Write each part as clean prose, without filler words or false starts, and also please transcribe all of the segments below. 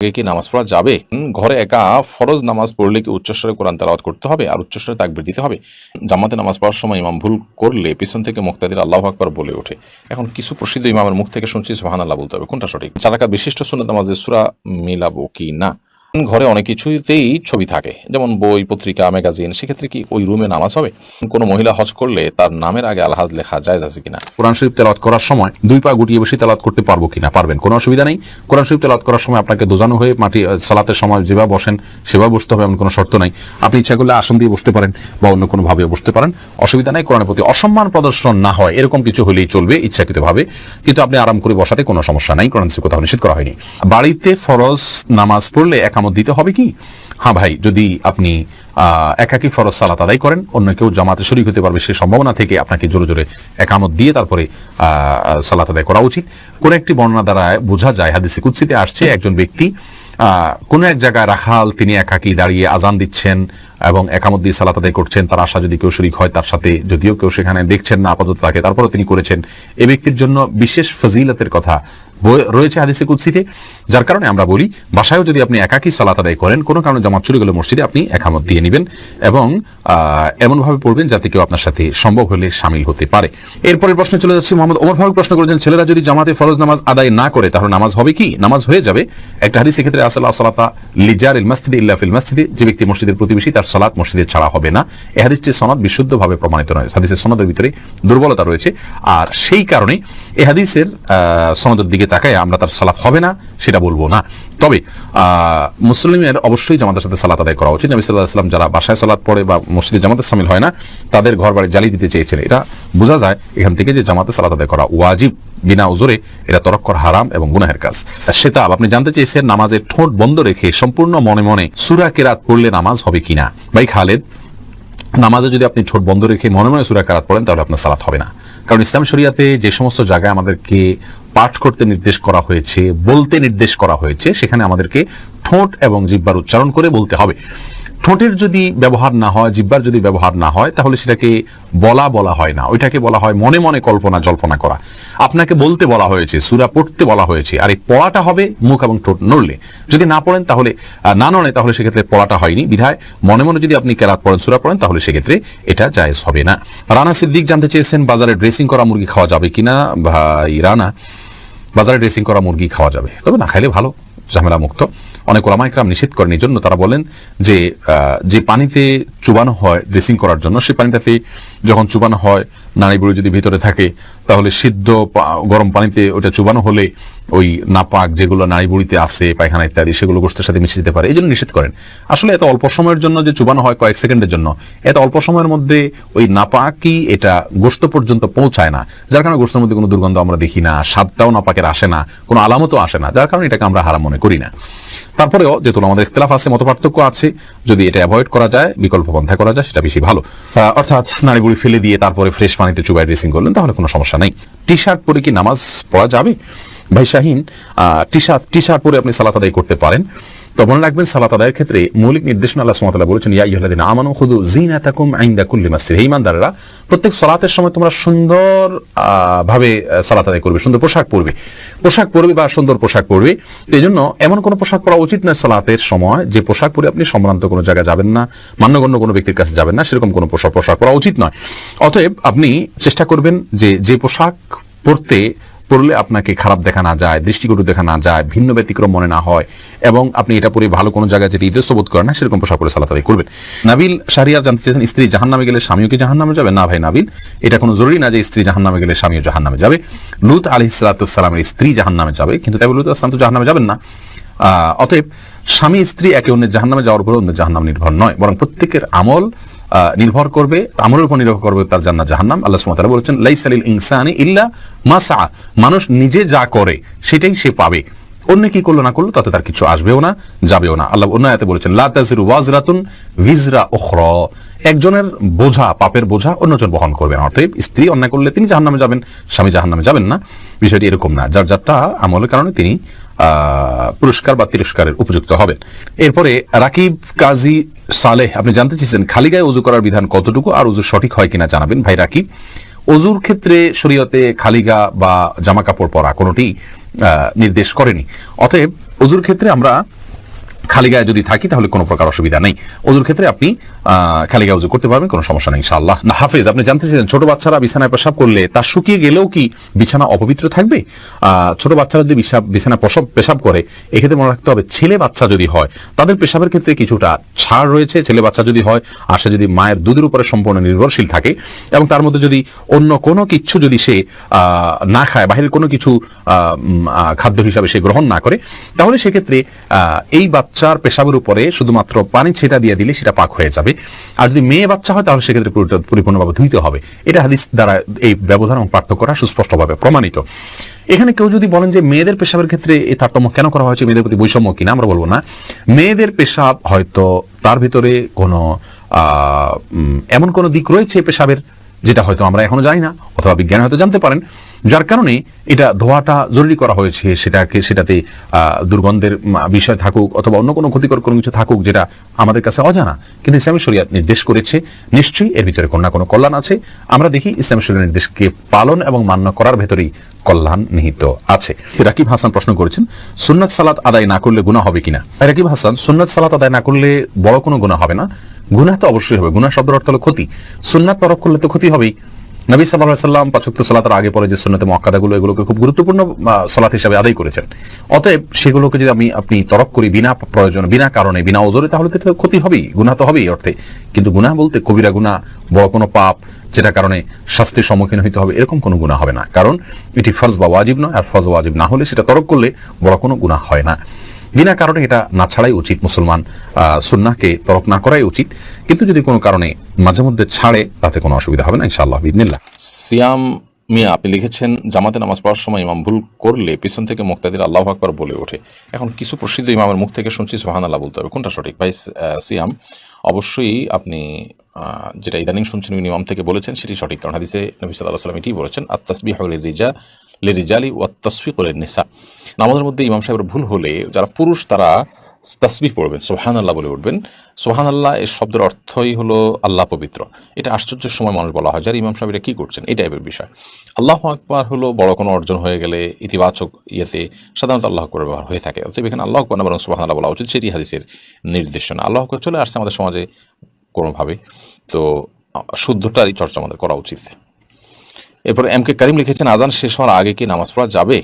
কি নামাজ পড়া যাবে? ঘরে একা ফরজ নামাজ পড়লে কি উচ্চস্বরে কোরআন তেলাওয়াত করতে হবে আর উচ্চস্বরে তাকবীর দিতে হবে? জামাতে নামাজ পড়ার সময় ইমাম ভুল করলে পিছন থেকে মুক্তাদির আল্লাহু আকবার বলে ওঠে। এখন কিছু প্রসিদ্ধ ইমামের মুখ থেকে শুনছি সুবহানাল্লাহ বলতে হবে, কোনটা সঠিক? 4 রাকাত বিশিষ্ট সুন্নাত নামাজে সূরা মিলাবো কি না? ঘরে অনেক কিছুতেই ছবি থাকে, যেমন বই, পত্রিকা, ম্যাগাজিন। সেক্ষেত্রে কি ওই রুমে নামাজ হবে? কোনো মহিলা হজ করলে তার নামের আগে আলহাজ লেখা জায়েজ আছে কিনা? কোরআন শরীফ তেলাওয়াত করার সময় 2 পা গুটিয়ে বসে তেলাওয়াত করতে পারবো কিনা? পারবেন, কোনো অসুবিধা নেই। কোরআন শরীফ তেলাওয়াত করার সময় আপনাকে দোজানো হয়ে মাটি সালাতের সময় যেভাবে বসেন সেভাবে বসতে হবে, এমন কোনো শর্ত নাই। আপনি ইচ্ছা করলে আসন দিয়ে বসতে পারেন বা অন্য কোনো ভাবে বসতে পারেন, অসুবিধা নাই। কোরআনের প্রতি অসম্মান প্রদর্শন না হয় এরকম কিছু হলেই চলবে ইচ্ছাকৃতভাবে, কিন্তু আপনি আরাম করে বসাতে কোনো সমস্যা নাই। কোরআন শরীফ কোথাও নিষেধ করা হয়নি। বাড়িতে ফরজ নামাজ পড়লে একামত দিতে হবে কি? হ্যাঁ ভাই, যদি আপনি একাকী ফরজ সালাত আদায় করেন, অন্য কেউ জামাতে শরীক হতে পারবে সে সম্ভাবনা থেকে আপনাকে জোরে জোরে একামত দিয়ে তারপরে সালাত আদায় করা উচিত। কোন একটি বর্ণনা দ্বারা বোঝা যায়, হাদিসে কুদসিতে আসছে, একজন ব্যক্তি কোন এক জায়গায় রাখাল, তিনি একাকী দাঁড়িয়ে আজান দিচ্ছেন এবং একামত দিয়ে সালাত আদায় করছেন। তার আশা যদি কেউ শরীক হয় তার সাথে, যদিও কেউ সেখানে দেখছেন না আপাতত তাকে, তারপরও তিনি করেছেন। এই ব্যক্তির জন্য বিশেষ ফজিলতের কথা রয়েছে হাদিসে কুদসিতে, যার কারণে আমরা বলি বাসায়ও যদি আপনি একাকী সালাত আদায় করেন, কোনো কারণে জামাত চলে গেলে মসজিদে আপনি একামত দিয়ে নেবেন এবং এমনভাবে পড়বেন যাতে কেউ আপনার সাথে সম্ভব হলে শামিল হতে পারে। এরপরের প্রশ্নে চলে যাচ্ছে। মোহাম্মদ ওমর ফারুক প্রশ্ন করেছেন, ছেলেরা যদি জামাতে ফরজ নামাজ আদায় না করে তাহলে নামাজ হবে কি? নামাজ হয়ে যাবে। একটা হাদিস ক্ষেত্রে আসলে সালাতা লিজারিল মসজিদে ইল্লা ফিল মসজিদে, যে ব্যক্তি মসজিদের প্রতিবেশী তার সালাত মসজিদে ছাড়া হবে না। এই হাদিসটির সনদ বিশুদ্ধভাবে প্রমাণিত নয়, হাদিসের সনদের ভিতরে দুর্বলতা রয়েছে, আর সেই কারণে এই হাদিসের সনদের দিকে তাকায় আমরা তার সালাত হবে না সেটা বলবো না। তবে মুসলিমের অবশ্যই জামাতের সাথে সালাত আদায় করা উচিত। নবী সাল্লাল্লাহু আলাইহি ওয়াসাল্লাম যারা বাসায় সালাত পড়ে বা মসজিদে জামাতে শামিল হয় না, তাদের ঘর বাড়ি জ্বালিয়ে দিতে চেয়েছেন। এটা বোঝা যায় এখান থেকে যে জামাতে সালাত আদায় করা ওয়াজিব, বিনা উজরে এটা তরক করা হারাম এবং গুনাহের কাজ। সেটা আপনি জানতে চেয়েছেন নামাজের ঠোঁট বন্ধ রেখে সম্পূর্ণ মনে মনে সূরা কিরাত পড়লে নামাজ হবে কিনা। ভাই খালেদ, নামাজে যদি আপনি ঠোঁট বন্ধ রেখে মনে মনে সূরা কিরাত পড়েন তাহলে আপনার সালাত হবে না। কারণ ইসলাম শরিয়াতে যে সমস্ত জায়গায় আমাদেরকে পাঠ করতে নির্দেশ করা হয়েছে, বলতে নির্দেশ করা হয়েছে, সেখানে আমাদেরকে ঠোঁট এবং জিহ্বার উচ্চারণ করে বলতে হবে। ঠোঁটের যদি ব্যবহার না হয়, জিহ্বার যদি ব্যবহার না হয়, তাহলে সেটাকে বলা হয় না, ওইটাকে বলা হয় মনে মনে কল্পনা জল্পনা করা। আপনাকে বলতে বলা হয়েছে, সূরা পড়তে বলা হয়েছে, আর এই পড়াটা হবে মুখ এবং ঠোঁট নড়লে। যদি না পড়েন তাহলে না নড়ে, তাহলে সেক্ষেত্রে পড়াটা হয়নি। বিধায় মনে মনে যদি আপনি কেরাত পড়েন, সূরা পড়েন, তাহলে সেক্ষেত্রে এটা জায়েজ হবে না। রানা সিদ্দিক জানতে চেয়েছেন, বাজারে ড্রেসিং করা মুরগি খাওয়া যাবে কিনা? ভাই রানা, বাজারে ড্রেসিং করা মুরগি খাওয়া যাবে, তবে না খাইলে ভালো, ঝামেলা মুক্ত। অনেক ওলামা ইকরাম নিষেধ করেন, এই জন্য তারা বলেন যে পানিতে চুবানো হয় ড্রেসিং করার জন্য, সেই পানিটাতে যখন চুবানো হয় নাড়ি বুড়ি যদি ভিতরে থাকে, তাহলে সিদ্ধ গরম পানিতে ওটা চুবানো হলে ওই নাপাক যেগুলো নাড়ি বুড়িতে আছে, পায়খানা ইত্যাদি, সেগুলো গোশতের সাথে মিশে যেতে পারে, এই জন্য নিষেধ করেন। আসলে এত অল্প সময়ের জন্য যে চুবানো হয়, কয়েক সেকেন্ডের জন্য, এত অল্প সময়ের মধ্যে ওই নাপাকি এটা গোশত পর্যন্ত পৌঁছায় না, যার কারণে গোশতের মধ্যে কোনো দুর্গন্ধ আমরা দেখি না, স্বাদটাও নাপাকের আসে না, কোনো আলামতও আসে না, যার কারণে এটাকে আমরা হারাম মনে করি না। তারপরেও যেহেতু আমাদের ইখতিলাফ আছে, মত পার্থক্য আছে, যদি এটা অ্যাভয়েড করা যায়, বিকল্প পন্থা করা যায়, সেটা বেশি ভালো। অর্থাৎ নাড়ি বুড়ি ফেলে দিয়ে তারপরে ফ্রেশ পানিতে চুবাই ড্রেসিং করলেন, তাহলে কোনো সমস্যা নেই। টি শার্ট পরে কি নামাজ পড়া যাবে? ভাই শাহিন, টি শার্ট পরে আপনি সালাত আদায় করতে পারেন। তো মনে রাখবেন, সালাত আদায়ের ক্ষেত্রে মৌলিক নির্দেশনা আল্লাহ সুবহানাহু ওয়া তাআলা বলেছেন, ইয়া আইয়ুহাল্লাযীনা আমানু খুযু যিনাতাকুম ইনদা কুল্লি মাসজিদ। হে ঈমানদাররা, প্রত্যেক সালাতের সময় তোমরা সুন্দর ভাবে সালাত আদায় করবে, সুন্দর পোশাক পরবে বা সুন্দর পোশাক পরবে। এই জন্য এমন কোনো পোশাক পরা উচিত নয় সালাতের সময় যে পোশাক পরে আপনি সম্ভ্রান্ত কোনো জায়গায় যাবেন না, মান্যগণ্য কোনো ব্যক্তির কাছে যাবেন না, সেরকম কোনো পোশাক পরা উচিত নয়। অতএব আপনি চেষ্টা করবেন যে পোশাক পড়লে আপনাকে খারাপ দেখা না যায়, দৃষ্টিকটু দেখা না যায়, ভিন্ন ব্যতিক্রম মনে না হয়, এবং আপনি এটা পরে ভালো কোনো জায়গায় যেতে ইতস্ত বোধ করেন না, সেরকম পোশাক পরে সালাত আদায় করবেন। নাবিল শাহরিয়ার জানতে চেয়েছেন, স্ত্রী জাহান্নামে গেলে স্বামীও কি জাহান্নামে যাবে? না ভাই নাবিল, এটা কোনো জরুরি না যে স্ত্রী জাহান্নামে গেলে স্বামীও জাহান্নামে যাবে। লূত আলাইহিস সালাতু ওয়াস সালামের স্ত্রী জাহান্নামে যাবে, কিন্তু তাই বলে লূত আলাইহিস সালাম তো জাহান্নামে যাবেন না। অতএব স্বামী স্ত্রী একে অন্যের জাহান্নামে যাওয়ার উপর অন্যের জাহান্নাম নির্ভর নয়, বরং প্রত্যেকের আমল নির্ভর করবে, আমলের উপর নির্ভর করবে তার জান্নাত জাহান্নাম। আল্লাহ সুবহানাহু ওয়া তাআলা বলেছেন, লাইসা লিল ইনসানি ইল্লা মা সাআ, মানুষ নিজে যা করে সেটাই সে পাবে, অন্য কি করলো না করলো তাতে তার কিছু আসবেও না, যাবেও না। আল্লাহ অন্য আয়াতে বলেছেন, লা তাজিরু ওয়াজরাতুন ভিজরা উখরা, একজনের বোঝা, পাপের বোঝা অন্যজন বহন করবে না। অতএব স্ত্রী অন্যায় করলে তিনি জাহান্নামে যাবেন, স্বামী জাহান্নামে যাবেন না। বিষয়টি এরকম না, যার যারটা আমলের কারণে তিনি পুরস্কার বা তিরস্কারের উপযুক্ত হবেন। এরপরে রাকিব কাজী সালেহ আপনি জানতে চেয়েছেন, খালি গায়ে ওযু করার বিধান কতটুকু আর ওযু সঠিক হয় কিনা জানাবেন। ভাই রাকিব, ওযুর ক্ষেত্রে শরীয়তে খালি গা বা জামা কাপড় পরা কোনোটি নির্দেশ করেনি। অতএব ওযুর ক্ষেত্রে আমরা খালি গায়ে যদি থাকি তাহলে কোনো প্রকার অসুবিধা নেই। ওযুর ক্ষেত্রে আপনি খালি গায়ে ওযু করতে পারবেন, কোনো সমস্যা নেই ইনশাআল্লাহ। হাফেজ, আপনি জানতে চাইছেন ছোট বাচ্চারা বিছানায় পেশাব করলে তা শুকিয়ে গেলেও কি বিছানা অপবিত্র থাকবে? ছোট বাচ্চারা যদি বিছানায় পেশাব করে, এক্ষেত্রে মনে রাখতে হবে ছেলে বাচ্চা যদি হয় তাদের পেশাবের ক্ষেত্রে কিছুটা ছাড় রয়েছে। ছেলে বাচ্চা যদি হয় আর সে যদি মায়ের দুধের উপরে সম্পূর্ণ নির্ভরশীল থাকে এবং তার মধ্যে যদি অন্য কোনো কিছু যদি সে না খায়, বাহিরের কোনো কিছু খাদ্য হিসাবে সে গ্রহণ না করে, তাহলে সেক্ষেত্রে এই বাচ্চার পেশাবের উপরে শুধুমাত্র পানি ছেটা দিয়ে দিলে সেটা পাক হয়ে যাবে। আর যদি মেয়ে বাচ্চা হয় তাহলে সেক্ষেত্রে পরিপূর্ণভাবে ধুইতে হবে। এটা হাদিস দ্বারা এই ব্যবধান এবং পার্থক্যটা সুস্পষ্টভাবে প্রমাণিত। এখানে কেউ যদি বলেন যে মেয়েদের পেশাবের ক্ষেত্রে এই তারতম্য কেন করা হয়েছে, মেয়েদের প্রতি বৈষম্য কিনা, আমরা বলবো না। মেয়েদের পেশাব হয়তো তার ভিতরে কোনো এমন কোনো দিক রয়েছে পেশাবের যেটা হয়তো আমরা এখনো জানি না, অথবা বিজ্ঞানী হয়তো জানতে পারেন, যার কারণে এটা ধোয়াটা জরুরি করা হয়েছে। সেটাতে দুর্গন্ধের বিষয় থাকুক অথবা অন্য কোনো ক্ষতিকর কোনো কিছু থাকুক যেটা আমাদের কাছে অজানা, কিন্তু ইসলামী শরিয়াত নির্দেশ করেছে, নিশ্চয়ই এর ভিতরে কোনো না কোনো কল্যাণ আছে। আমরা দেখি ইসলামী শরিয়ার নির্দেশকে পালন এবং মান্য করার ভেতরেই কল্যাণ নিহিত আছে। রাকিব হাসান প্রশ্ন করেছেন, সুন্নাত সালাত আদায় না করলে গুনাহ হবে কিনা? রাকিব হাসান, সুন্নাত সালাত আদায় না করলে বড় কোনো গুনাহ হবে না। গুনাহ তো অবশ্যই হবে, গুনাহ শব্দের অর্থ হলো ক্ষতি। সুন্নাত তরক করলে তো ক্ষতি হবেই। নবী সাল্লাল্লাহু আলাইহি ওয়াসাল্লাম ৫ ওয়াক্ত সালাতের আগে পরে যে সুন্নাতে মুআক্কাদাগুলো, এগুলোকে খুব গুরুত্বপূর্ণ সালাত হিসেবে আদায় করেছেন। অতএব সেগুলোকে যদি আপনি তরক করি বিনা প্রয়োজন, বিনা কারণে, বিনা ওজরে, তাহলে তো ক্ষতি হবেই, গুনাহ তো হবেই অর্থে। কিন্তু গুনাহ বলতে কবিরা গুনাহ, বড় কোনো পাপ যেটা কারণে শাস্তির সম্মুখীন হইতে হবে, এরকম কোনো গুনাহ হবে না। কারণ এটি ফরজ বা ওয়াজিব নয়, আর ফরজ ওয়াজিব না হলে সেটা তরক করলে বড় কোনো গুনাহ হয় না। বিনা কারণে এটা না ছাড়াই উচিত, মুসলমান সুন্নাহকে তরক না করাই উচিত। কিন্তু যদি কোনো কারণে মাঝে মধ্যে ছাড়ে তাতে কোনো অসুবিধা হবে না ইনশাআল্লাহ বিইذনিল্লাহ। সিয়াম মিয়া, আপনি লিখেছেন জামাতে নামাজ পড়ার সময় ইমাম ভুল করলে পিছন থেকে মুক্তাদির আল্লাহু আকবার বলে ওঠে। এখন কিছু প্রসিদ্ধ ইমামের মুখ থেকে শুনছি সুবহানাল্লাহ বলতে হবে, কোনটা সঠিক? ভাই সিয়াম, অবশ্যই আপনি যেটা ইদানিং শুনছেন ইমাম থেকে বলেছেন সেটি সঠিক, কারণ হাদিসে নবী সাল্লাল্লাহু আলাইহি ওয়াসাল্লাম এটাই বলেছেন, আত-তাসবিহু লিরিজালি ওয়াত তাসফিকু লিন-নিসা। নামাজের মধ্যে ইমাম সাহেবের ভুল হলে যারা পুরুষ তারা তাসবিহ পড়বেন, সুবহানাল্লাহ বলে উঠবেন। সুবহানাল্লাহ এর শব্দের অর্থই হলো আল্লাহ পবিত্র। এটা আশ্চর্যের সময় মানুষ বলা হয়, যারা ইমাম সাহেব এটা কি করছেন এই টাইপের বিষয়। আল্লাহু আকবার হলো বড় কোনো অর্জন হয়ে গেলে ইতিবাচক ইয়েতে সাধারণত আল্লাহ আকবার ব্যবহার হয়ে থাকে। অতএব এখানে আল্লাহু আকবার না বরং সুবহানাল্লাহ বলা উচিত, সেটি হাদিসের নির্দেশনা। আল্লাহু আকবার চলে আসছে আমাদের সমাজে কোনোভাবে, তো শুদ্ধটারই চর্চা আমাদের করা উচিত। এরপর এম কে করিম লিখেছেন, আজান শেষ হওয়ার আগে কি নামাজ পড়া যাবে?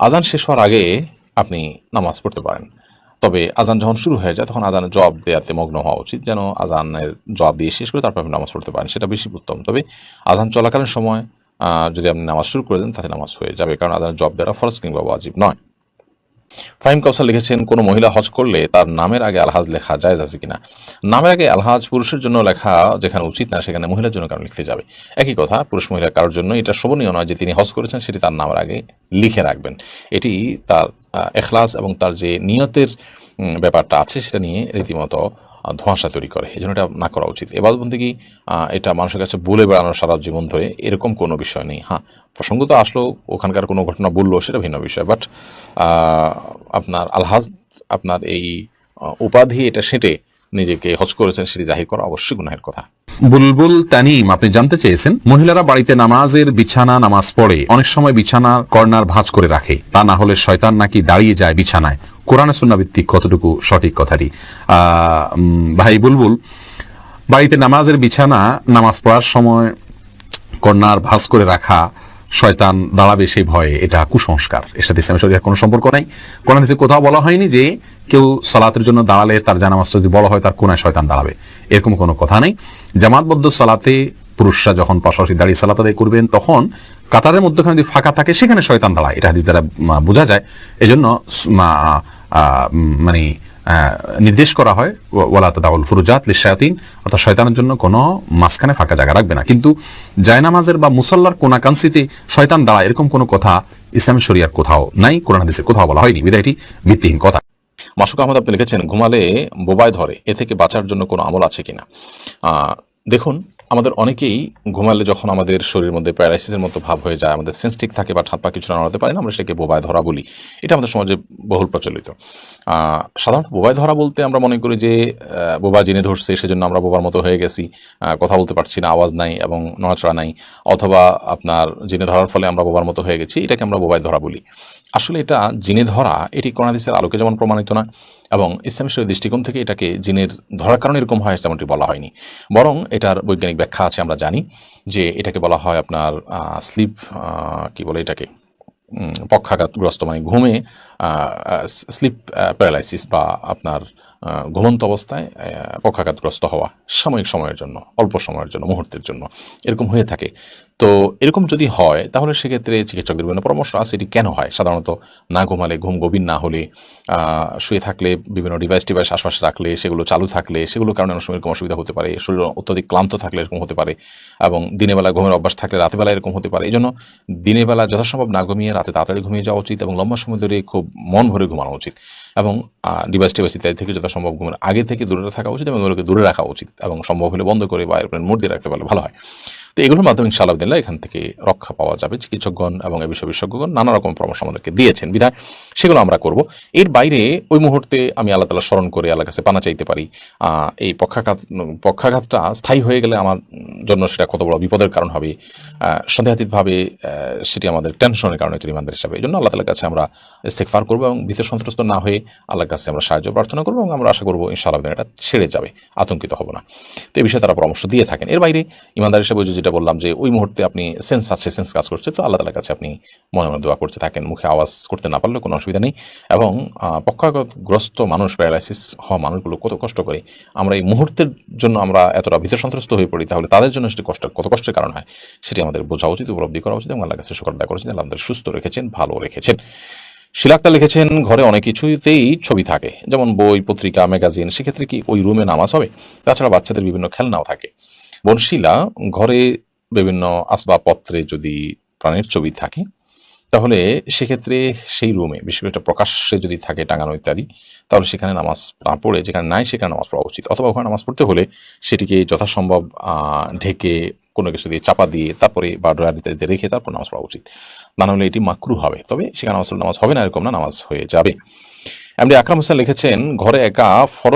আজান শেষ হওয়ার আগে আপনি নামাজ পড়তে পারেন, তবে আজান যখন শুরু হয়ে যায় তখন আজানের জবাব দেওয়াতে মগ্ন হওয়া উচিত, যেন আজানের জবাব দিয়ে শেষ করে তারপর আপনি নামাজ পড়তে পারেন, সেটা বেশি উত্তম। তবে আজান চলাকালীন সময় যদি আপনি নামাজ শুরু করে দেন তাতে নামাজ হয়ে যাবে, কারণ আজানের জবাব দেওয়া ফরজ কিংবা ওয়াজিব নয়। ফাহিম কাউসার লিখেছেন, কোনো মহিলা হজ করলে তার নামের আগে আলহাজ লেখা জায়েজ আছে কিনা? নামের আগে আলহাজ পুরুষের জন্য লেখা যেখানে উচিত না সেখানে মহিলার জন্য কারণ লিখতে যাবে। একই কথা, পুরুষ মহিলা কারোর জন্য এটা শোভনীয় নয় যে তিনি হজ করেছেন সেটি তার নামের আগে লিখে রাখবেন। এটি তার ইখলাস এবং তার যে নিয়তের ব্যাপারটা আছে সেটা নিয়ে রীতিমতো ধোঁয়াশা তৈরি করে, এই জন্য এটা না করা উচিত। এবার বলতে কি এটা মানুষের কাছে বলে বেড়ানোর সারা জীবন ধরে এরকম কোনো বিষয় নেই। হ্যাঁ, প্রসঙ্গ তো আসলো, ওখানকার কোনো ঘটনা বললো সেটা ভিন্ন বিষয়, বাট আপনার আলহাজ আপনার এই উপাধি এটা সেটে নিজেকে হজ করেছেন সেটি জাহির করা অবশ্যই গুনাহের কথা। বুলবুল তানিম, আপনি জানতে চেয়েছেন, মহিলারা বাড়িতে নামাজের বিছানা নামাজ পড়ে অনেক সময় বিছানার কর্নার ভাঁজ করে রাখে, তা না হলে শয়তান নাকি দাঁড়িয়ে যায় বিছানায়, কোরআনে সুন্নাহ ভিত্তিক কতটুকু সঠিক কথাটি? ভাই বুলবুল, বাড়িতে নামাজের বিছানা নামাজ পড়ার সময় কর্নার ভাঁজ করে রাখা, শয়তান দাঁড়াবে সেই ভয়ে, এটা কুসংস্কার। এর সাথে ইসলামের শরীয়তের কোনো সম্পর্ক নাই। কোরআন হাদিসে কোথাও বলা হয়নি যে কেউ সালাতের জন্য দাঁড়ালে তার জানামাজটা যদি বলা হয় তার কোনায় শয়তান দাঁড়াবে, এরকম কোনো কথা নেই। জামাতবদ্ধ সালাতে পুরুষরা যখন পাশাপাশি দাঁড়িয়ে সালাত আদায় করবেন তখন কাতারের মধ্যখানে যদি ফাঁকা থাকে সেখানে শয়তান দাঁড়ায়, এটা হাদিস দ্বারা বোঝা যায়। এজন্য মানে নির্দেশ করা হয় ওয়ালা তাদাউল ফুরুজাত লিশায়াতিন, অর্থাৎ শয়তানের জন্য কোনো মাঝখানে ফাঁকা জায়গা রাখবে না। কিন্তু জায়নামাজের বা মুসাল্লার কোনাকাংশিতে শয়তান দাঁড়ায় এরকম কোনো কথা ইসলামের শরিয়ার কোথাও নাই, কোরআন হাদিসে কোথাও বলা হয়নি, বিধায় এটি ভিত্তিহীন কথা। মাসুক আহমদ, আপনি লিখেছেন, ঘুমালে বোবায় ধরে, এ থেকে বাঁচার জন্য কোনো আমল আছে কিনা? দেখুন, আমাদের অনেকেই ঘুমালে যখন আমাদের শরীরের মধ্যে প্যারালাইসিসের মতো ভাব হয়ে যায়, আমাদের সেন্স ঠিক থাকে বা হাত পা কিছু নাড়াতে পারি না, আমরা সেটাকে বোবায় ধরা বলি। এটা আমাদের সমাজে বহুল প্রচলিত। সাধারণত বোবায় ধরা বলতে আমরা মনে করি যে বোবা জিনে ধরছে সেজন্য আমরা বোবার মতো হয়ে গেছি, কথা বলতে পারছি না, আওয়াজ নাই এবং নড়াচড়া নাই, অথবা আপনার জিনে ধরার ফলে আমরা বোবার মতো হয়ে গেছি, এটাকে আমরা বোবায় ধরা বলি। আসলে এটা জিনে ধরা, এটি কোরআন হাদিসের আলোকে যেমন প্রমাণিত না, এবং ইসলামী শরীয়তের দৃষ্টিকোণ থেকে এটাকে জিনের ধরার কারণে এরকম হয় তেমনটি বলা হয়নি। বরং এটার বৈজ্ঞানিক ব্যাখ্যা আছে। আমরা জানি যে এটাকে বলা হয় আপনার স্লিপ, কি বলে এটাকে, পক্ষাঘাতগ্রস্ত, মানে ঘুমে স্লিপ প্যারালাইসিস, বা আপনার ঘুমন্ত অবস্থায় পক্ষাঘাতগ্রস্ত হওয়া সাময়িক সময়ের জন্য, অল্প সময়ের জন্য, মুহূর্তের জন্য এরকম হয়ে থাকে। তো এরকম যদি হয় তাহলে সেক্ষেত্রে চিকিৎসকদের বিভিন্ন পরামর্শ আছে এটি কেন হয়। সাধারণত না ঘুমালে, ঘুম গভীর না হলে, শুয়ে থাকলে, বিভিন্ন ডিভাইস আশপাশে রাখলে, সেগুলো চালু থাকলে, সেগুলোর কারণে অনেক সময় এরকম অসুবিধা হতে পারে। শরীর অত্যধিক ক্লান্ত থাকলে এরকম হতে পারে, এবং দিনের বেলা ঘুমের অভ্যাস থাকলে রাতের বেলা এরকম হতে পারে। এই জন্য দিনের বেলা যথাসম্ভব না ঘুমিয়ে রাতে তাড়াতাড়ি ঘুমিয়ে যাওয়া উচিত, এবং লম্বা সময় ধরে খুব মন ভরে ঘুমানো উচিত, এবং ডিভাইস ইত্যাদি থেকে যথাসম্ভব ঘুমের আগে থেকে দূরে থাকা উচিত, এবং এগুলোকে দূরে রাখা উচিত, এবং সম্ভব হলে বন্ধ করে বা এয়ারপ্লেন মোড দিয়ে রাখতে পারলে ভালো হয়। তো এগুলোর মাধ্যমে ইনশাআল্লাহ এখান থেকে রক্ষা পাওয়া যাবে। চিকিৎসকগণ এবং এ বিষয়ে বিশেষজ্ঞগণ নানা রকম পরামর্শ আমাদেরকে দিয়েছেন, বিধায় সেগুলো আমরা করব। এর বাইরে ওই মুহূর্তে আমি আল্লাহ তাআলা স্মরণ করে আল্লাহর কাছে পানা চাইতে পারি। এই পক্ষাঘাতটা স্থায়ী হয়ে গেলে আমার জন্য সেটা কত বড় বিপদের কারণ হবে, সন্দেহাতীতভাবে সেটি আমাদের টেনশনের কারণে তৈরি ইমানদার হিসাবে। এই জন্য আল্লাহ তাআলার কাছে আমরা ইস্তেগফার করবো, এবং ভীত সন্ত্রস্ত না হয়ে আল্লাহর কাছে আমরা সাহায্য প্রার্থনা করবো, এবং আমরা আশা করবো ইনশাআল্লাহ এটা ছেড়ে যাবে, আতঙ্কিত হব না। তো এই বিষয়ে তারা পরামর্শ দিয়ে থাকেন। এর বাইরে ইমানদার হিসাবে যেটা বললাম যে ওই মুহূর্তে আপনি সেন্স আছে, সেন্স কাজ করছে, তো আল্লাহ তাআলার কাছে আপনি মনে মনে দোয়া করতে থাকেন, মুখে আওয়াজ করতে না পারলেও কোনো অসুবিধা নেই। এবং পক্ষাঘাতগ্রস্ত মানুষ, প্যারালাইসিস হওয়া মানুষগুলো কত কষ্ট করে, আমরা এই মুহূর্তের জন্য আমরা এতটা ভীত সন্ত্রস্ত হয়ে পড়ি, তাহলে তাদের জন্য সেটি কত কষ্টের কারণ হয় সেটি আমাদের বোঝা উচিত, উপলব্ধি করা উচিত, এবং আল্লাহর কাছে শুকর আদায় করা উচিত। আল্লাহ আমাদের সুস্থ রেখেছেন, ভালো রেখেছেন। শিলাক্তা লিখেছেন, ঘরে অনেক কিছুতেই ছবি থাকে, যেমন বই, পত্রিকা, ম্যাগাজিন, সেক্ষেত্রে কি ওই রুমে নামাজ হবে? তাছাড়া বাচ্চাদের বিভিন্ন খেলনাও থাকে। বনশিলা, ঘরে বিভিন্ন আসবাবপত্রে যদি প্রাণীর ছবি থাকে তাহলে সেক্ষেত্রে সেই রুমে, বিশেষ করে এটা প্রকাশ্যে যদি থাকে টাঙানো ইত্যাদি, তাহলে সেখানে নামাজ না পড়ে, যেখানে নাই সেখানে নামাজ পড়া উচিত। অথবা ওখানে নামাজ পড়তে হলে সেটিকে যথাসম্ভব ঢেকে, কোনো কিছু দিয়ে চাপা দিয়ে, তারপরে বা ড্রয়ার ইত্যাদিতে রেখে তারপর নামাজ পড়া উচিত। না হলে এটি মাকরু হবে। তবে সেখানে নামাজ হবে না এরকম না, নামাজ হয়ে যাবে। এমডি আকরাম হোসেন লিখেছেন, ঘরে একা ফরজ